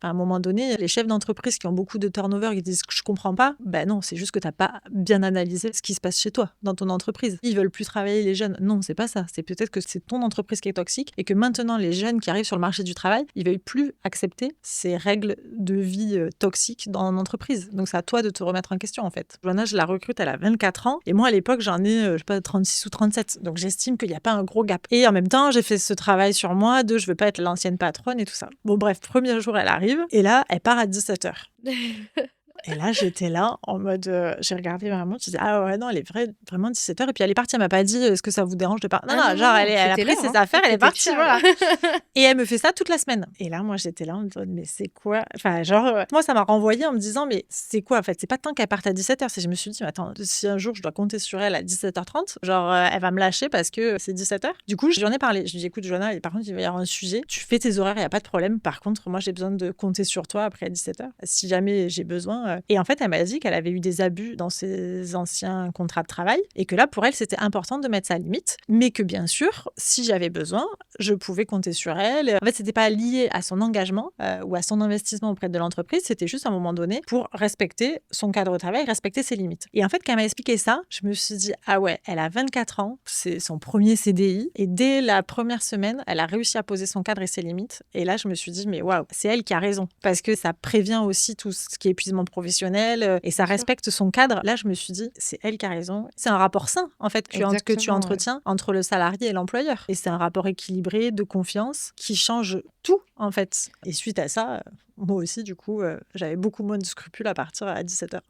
À un moment donné, les chefs d'entreprise qui ont beaucoup de turnover, ils disent que je comprends pas. Ben non, c'est juste que tu n'as pas bien analysé ce qui se passe chez toi, dans ton entreprise. Ils veulent plus travailler les jeunes. Non, c'est pas ça. C'est peut-être que c'est ton entreprise qui est toxique et que maintenant, les jeunes qui arrivent sur le marché du travail, ils veulent plus accepter ces règles de vie toxiques dans l'entreprise. Donc, c'est à toi de te remettre en question, en fait. Joanna, je la recrute, elle a 24 ans. Et moi, à l'époque, j'en ai, je sais pas, 36 ou 37. Donc, j'estime qu'il n'y a pas un gros gap. Et en même temps, j'ai fait ce travail sur moi de je veux pas être l'ancienne patronne et tout ça. Bon, bref, premier jour, elle arrive. Et là, elle part à 17h. Et là, j'étais là en mode, j'ai regardé ma montre, je dis ah ouais non, elle est vraiment 17h. Et puis elle est partie, elle m'a pas dit est-ce que ça vous dérange de partir. Non, Ah non, genre elle a t'étais pris là, ses hein. affaires, elle est T'étais partie, fière. voilà. Et elle me fait ça toute la semaine. Et là, moi, j'étais là en mode mais c'est quoi? Enfin, genre, moi, ça m'a renvoyée en me disant mais c'est quoi en fait? C'est pas tant qu'elle parte à 17h, c'est je me suis dit mais attends, si un jour je dois compter sur elle à 17h30, genre elle va me lâcher parce que c'est 17h. Du coup, j'en ai parlé. Je lui ai dit écoute, Joanna, par contre, il va y avoir un sujet. Tu fais tes horaires, il y a pas de problème. Par contre, moi, j'ai besoin de compter sur toi après 17h si jamais j'ai besoin. Et en fait, elle m'a dit qu'elle avait eu des abus dans ses anciens contrats de travail et que là, pour elle, c'était important de mettre sa limite, mais que bien sûr, si j'avais besoin, je pouvais compter sur elle. En fait, c'était pas lié à son engagement ou à son investissement auprès de l'entreprise, c'était juste à un moment donné pour respecter son cadre de travail, respecter ses limites. Et en fait, quand elle m'a expliqué ça, je me suis dit, ah ouais, elle a 24 ans, c'est son premier CDI, et dès la première semaine, elle a réussi à poser son cadre et ses limites. Et là, je me suis dit, mais waouh, c'est elle qui a raison, parce que ça prévient aussi tout ce qui est épuisement professionnel et ça respecte son cadre. Là, je me suis dit, c'est elle qui a raison. C'est un rapport sain, en fait, que tu entretiens entre le salarié et l'employeur. Et c'est un rapport équilibré, de confiance, qui change tout, en fait. Et suite à ça, moi aussi, du coup, j'avais beaucoup moins de scrupules à partir à 17h.